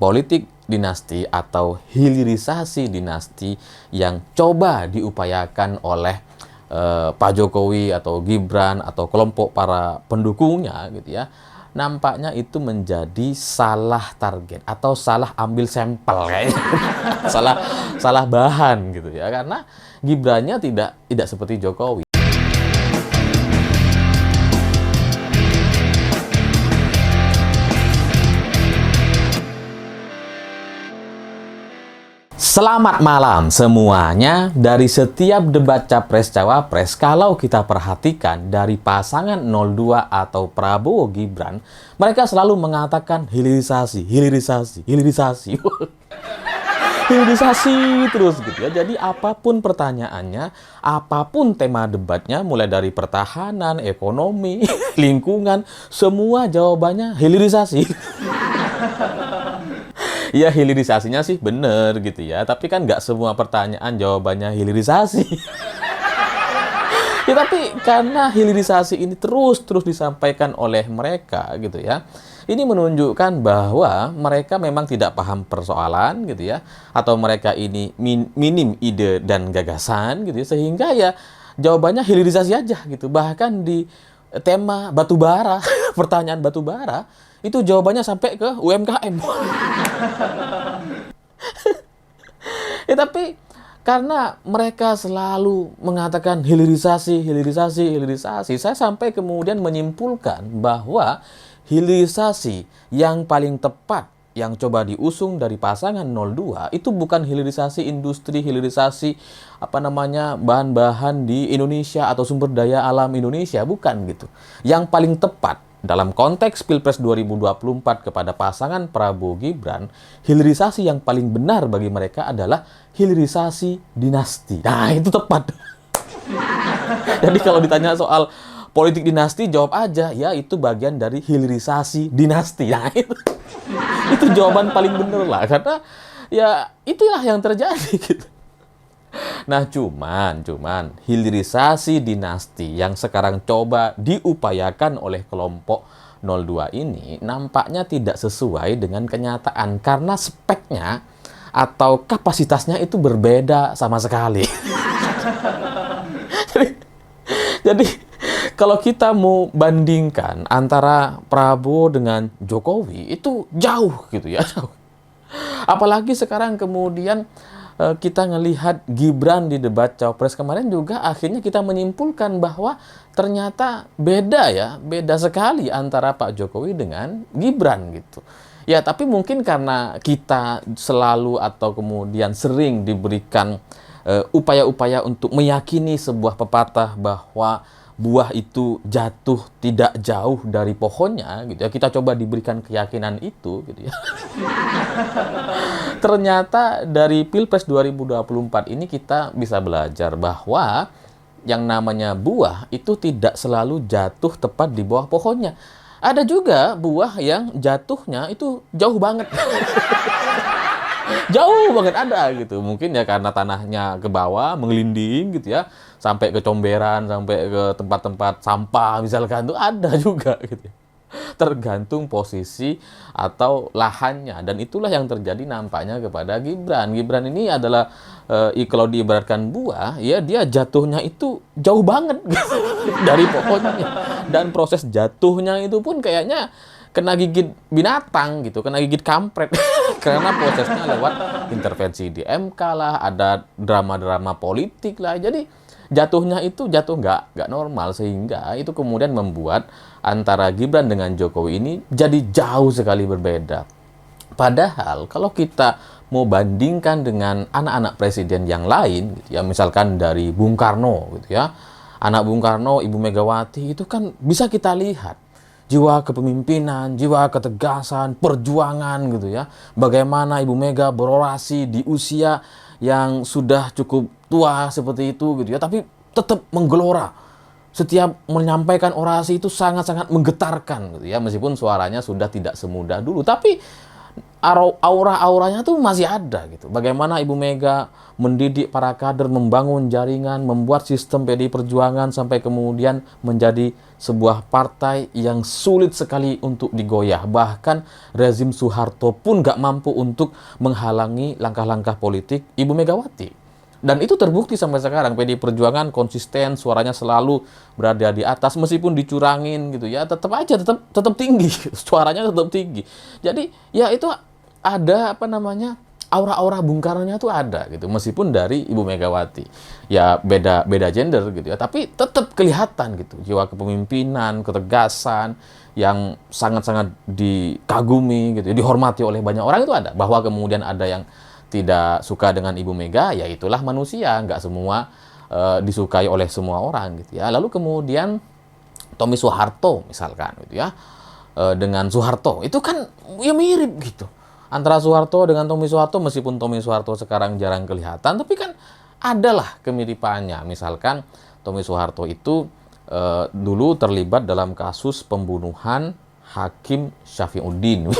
politik dinasti atau hilirisasi dinasti yang coba diupayakan oleh Pak Jokowi atau Gibran atau kelompok para pendukungnya gitu ya, nampaknya itu menjadi salah target atau salah ambil sampel kayaknya. salah bahan gitu ya, karena Gibrannya tidak seperti Jokowi. Selamat malam semuanya. Dari setiap debat Capres-Cawapres, kalau kita perhatikan dari pasangan 02 atau Prabowo Gibran, mereka selalu mengatakan hilirisasi, hilirisasi, hilirisasi. Hilirisasi terus gitu ya. Jadi apapun pertanyaannya, apapun tema debatnya, mulai dari pertahanan, ekonomi, lingkungan, semua jawabannya hilirisasi. Ya, hilirisasinya sih bener gitu ya, tapi kan nggak semua pertanyaan jawabannya hilirisasi. Ya, tapi karena hilirisasi ini terus disampaikan oleh mereka gitu ya, ini menunjukkan bahwa mereka memang tidak paham persoalan gitu ya, atau mereka ini minim ide dan gagasan gitu ya, sehingga ya jawabannya hilirisasi aja gitu. Bahkan di tema batubara, pertanyaan batubara, itu jawabannya sampai ke UMKM. Ya, tapi karena mereka selalu mengatakan hilirisasi, hilirisasi, hilirisasi, saya sampai kemudian menyimpulkan bahwa hilirisasi yang paling tepat yang coba diusung dari pasangan 02 itu bukan hilirisasi industri, hilirisasi bahan-bahan di Indonesia atau sumber daya alam Indonesia, bukan gitu. Yang paling tepat dalam konteks Pilpres 2024 kepada pasangan Prabowo Gibran, hilirisasi yang paling benar bagi mereka adalah hilirisasi dinasti. Nah, itu tepat. Jadi kalau ditanya soal politik dinasti, jawab aja, ya itu bagian dari hilirisasi dinasti. Nah, itu jawaban paling benar lah, karena ya itulah yang terjadi gitu. Nah, cuman hilirisasi dinasti yang sekarang coba diupayakan oleh kelompok 02 ini nampaknya tidak sesuai dengan kenyataan karena speknya atau kapasitasnya itu berbeda sama sekali. Jadi kalau kita mau bandingkan antara Prabowo dengan Jokowi, itu jauh gitu ya, jauh. Apalagi sekarang kemudian kita ngelihat Gibran di debat Cawapres kemarin juga akhirnya kita menyimpulkan bahwa ternyata beda sekali antara Pak Jokowi dengan Gibran gitu. Ya, tapi mungkin karena kita selalu atau kemudian sering diberikan upaya-upaya untuk meyakini sebuah pepatah bahwa buah itu jatuh tidak jauh dari pohonnya gitu ya. Kita coba diberikan keyakinan itu gitu ya. Ternyata dari Pilpres 2024 ini kita bisa belajar bahwa yang namanya buah itu tidak selalu jatuh tepat di bawah pohonnya. Ada juga buah yang jatuhnya itu jauh banget. Jauh banget ada gitu. Mungkin ya karena tanahnya ke bawah, mengelinding gitu ya, sampai ke comberan, sampai ke tempat-tempat sampah misalkan, itu ada juga gitu. Tergantung posisi atau lahannya, dan itulah yang terjadi nampaknya kepada Gibran. Gibran ini adalah kalau diibaratkan buah, ya dia jatuhnya itu jauh banget gitu, dari pohonnya, dan proses jatuhnya itu pun kayaknya kena gigit binatang gitu, kena gigit kampret. Karena prosesnya lewat intervensi di MK lah, ada drama-drama politik lah. Jadi jatuhnya itu jatuh nggak normal, sehingga itu kemudian membuat antara Gibran dengan Jokowi ini jadi jauh sekali berbeda. Padahal kalau kita mau bandingkan dengan anak-anak presiden yang lain, gitu ya, misalkan dari Bung Karno, gitu ya, anak Bung Karno, Ibu Megawati, itu kan bisa kita lihat jiwa kepemimpinan, jiwa ketegasan, perjuangan gitu ya. Bagaimana Ibu Mega berorasi di usia yang sudah cukup tua seperti itu gitu ya, tapi tetap menggelora. Setiap menyampaikan orasi itu sangat-sangat menggetarkan gitu ya, meskipun suaranya sudah tidak semudah dulu, tapi aura-auranya tuh masih ada gitu. Bagaimana Ibu Mega mendidik para kader, membangun jaringan, membuat sistem PDI Perjuangan sampai kemudian menjadi sebuah partai yang sulit sekali untuk digoyah. Bahkan rezim Soeharto pun nggak mampu untuk menghalangi langkah-langkah politik Ibu Megawati. Dan itu terbukti sampai sekarang. PDI Perjuangan konsisten, suaranya selalu berada di atas, meskipun dicurangin gitu ya, tetap aja tetap tinggi, suaranya tetap tinggi. Jadi ya itu ada apa namanya, aura-aura Bung Karno-nya tuh ada gitu, meskipun dari Ibu Megawati ya beda gender gitu ya, tapi tetap kelihatan gitu jiwa kepemimpinan, ketegasan yang sangat-sangat dikagumi gitu, dihormati oleh banyak orang itu ada. Bahwa kemudian ada yang tidak suka dengan Ibu Mega, ya itulah manusia, nggak semua disukai oleh semua orang gitu ya. Lalu kemudian Tommy Soeharto misalkan gitu ya, dengan Soeharto itu kan ya mirip gitu. Antara Soeharto dengan Tommy Soeharto, meskipun Tommy Soeharto sekarang jarang kelihatan, tapi kan adalah kemiripannya. Misalkan Tommy Soeharto itu dulu terlibat dalam kasus pembunuhan Hakim Syafriuddin,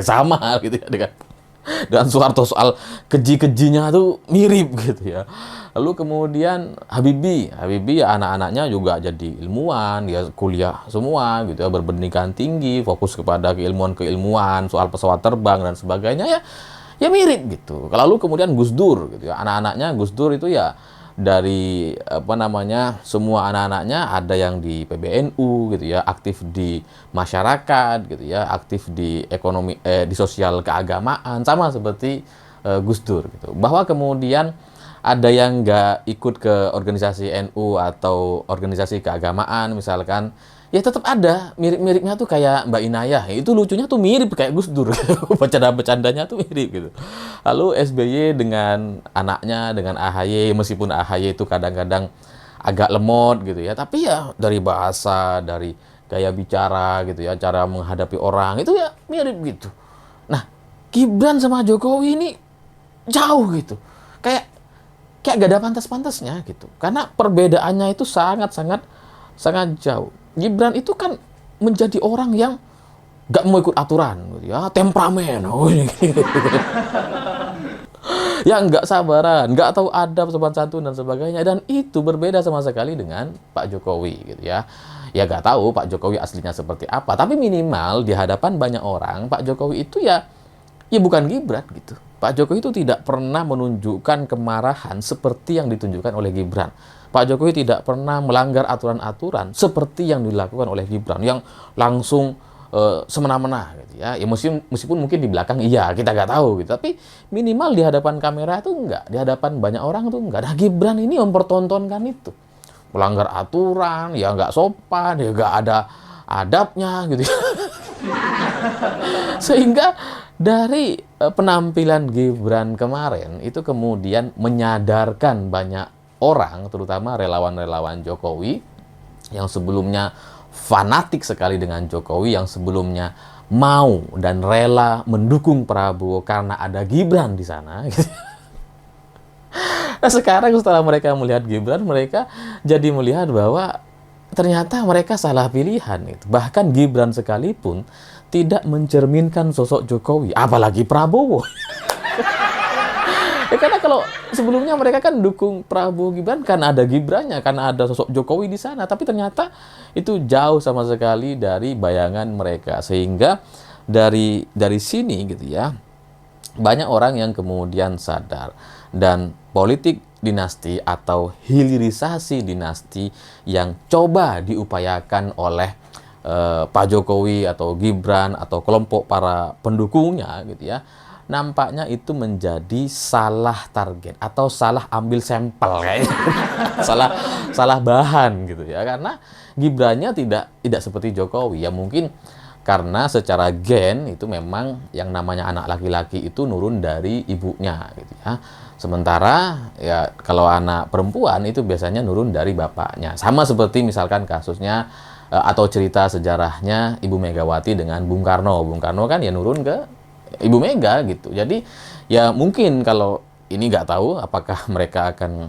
sama gitu ya dengan Soeharto, soal keji-kejinya tuh mirip gitu ya. Lalu kemudian Habibie ya, anak-anaknya juga jadi ilmuwan, dia kuliah semua gitu ya, berpendidikan tinggi, fokus kepada keilmuan soal pesawat terbang dan sebagainya ya mirip gitu. Lalu kemudian Gus Dur gitu ya, anak-anaknya Gus Dur itu ya dari apa namanya, semua anak-anaknya ada yang di PBNU gitu ya, aktif di masyarakat gitu ya, aktif di ekonomi di sosial keagamaan, sama seperti Gus Dur gitu. Bahwa kemudian ada yang nggak ikut ke organisasi NU atau organisasi keagamaan misalkan, ya tetap ada mirip-miripnya tuh kayak Mbak Inayah. Itu lucunya tuh mirip kayak Gus Dur. Bercanda-bercandanya tuh mirip gitu. Lalu SBY dengan anaknya, dengan AHY, meskipun AHY itu kadang-kadang agak lemot gitu ya, tapi ya dari bahasa, dari gaya bicara gitu ya, cara menghadapi orang itu ya mirip gitu. Nah, Gibran sama Jokowi ini jauh gitu. Kayak gak ada pantas-pantasnya gitu. Karena perbedaannya itu sangat jauh. Gibran itu kan menjadi orang yang gak mau ikut aturan gitu ya, temperamen, yang nggak sabaran, nggak tahu adab, sopan santun dan sebagainya. Dan itu berbeda sama sekali dengan Pak Jokowi gitu ya. Ya nggak tahu Pak Jokowi aslinya seperti apa, tapi minimal di hadapan banyak orang Pak Jokowi itu ya bukan Gibran gitu. Pak Jokowi itu tidak pernah menunjukkan kemarahan seperti yang ditunjukkan oleh Gibran. Pak Jokowi tidak pernah melanggar aturan-aturan seperti yang dilakukan oleh Gibran, yang langsung semena-mena gitu ya. Ya meskipun mungkin di belakang iya kita nggak tahu gitu, tapi minimal di hadapan kamera itu enggak, di hadapan banyak orang itu enggak. Nah, Gibran ini mempertontonkan itu, melanggar aturan, ya nggak sopan, ya nggak ada adabnya gitu ya. Sehingga dari penampilan Gibran kemarin itu kemudian menyadarkan banyak orang, terutama relawan-relawan Jokowi yang sebelumnya fanatik sekali dengan Jokowi, yang sebelumnya mau dan rela mendukung Prabowo karena ada Gibran di sana. Nah, sekarang setelah mereka melihat Gibran, mereka jadi melihat bahwa ternyata mereka salah pilihan. Bahkan Gibran sekalipun tidak mencerminkan sosok Jokowi, apalagi Prabowo. Ya karena kalau sebelumnya mereka kan dukung Prabowo Gibran karena ada Gibrannya, karena ada sosok Jokowi di sana, tapi ternyata itu jauh sama sekali dari bayangan mereka. Sehingga dari sini gitu ya, banyak orang yang kemudian sadar, dan politik dinasti atau hilirisasi dinasti yang coba diupayakan oleh Pak Jokowi atau Gibran atau kelompok para pendukungnya gitu ya, nampaknya itu menjadi salah target atau salah ambil sampel kayaknya. salah bahan gitu ya, karena Gibrannya tidak seperti Jokowi. Ya mungkin karena secara gen itu memang yang namanya anak laki-laki itu nurun dari ibunya gitu ya. Sementara ya kalau anak perempuan itu biasanya nurun dari bapaknya. Sama seperti misalkan kasusnya atau cerita sejarahnya Ibu Megawati dengan Bung Karno. Bung Karno kan ya nurun ke Ibu Mega gitu. Jadi ya mungkin kalau ini nggak tahu apakah mereka akan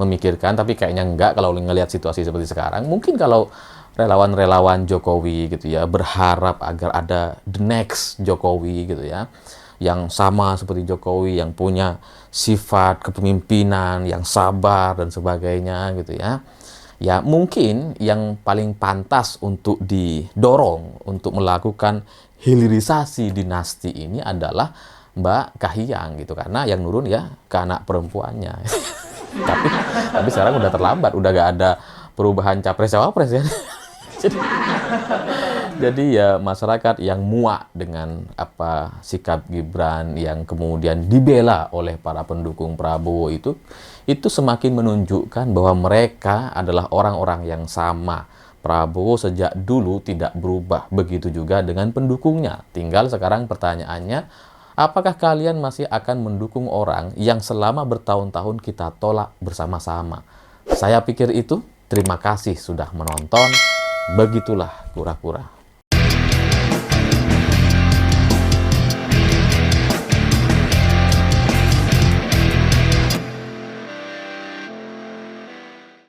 memikirkan, tapi kayaknya enggak kalau ngelihat situasi seperti sekarang. Mungkin kalau relawan-relawan Jokowi gitu ya berharap agar ada the next Jokowi gitu ya, yang sama seperti Jokowi, yang punya sifat kepemimpinan, yang sabar dan sebagainya gitu ya. Ya mungkin yang paling pantas untuk didorong untuk melakukan hilirisasi dinasti ini adalah Mbak Kahiyang gitu, karena yang nurun ya ke anak perempuannya. tapi tapi sekarang udah terlambat, udah gak ada perubahan capres cawapres ya. jadi jadi ya masyarakat yang muak dengan apa sikap Gibran yang kemudian dibela oleh para pendukung Prabowo itu semakin menunjukkan bahwa mereka adalah orang-orang yang sama. Prabowo sejak dulu tidak berubah, begitu juga dengan pendukungnya. Tinggal sekarang pertanyaannya, apakah kalian masih akan mendukung orang yang selama bertahun-tahun kita tolak bersama-sama? Saya pikir itu. Terima kasih sudah menonton. Begitulah kura-kura.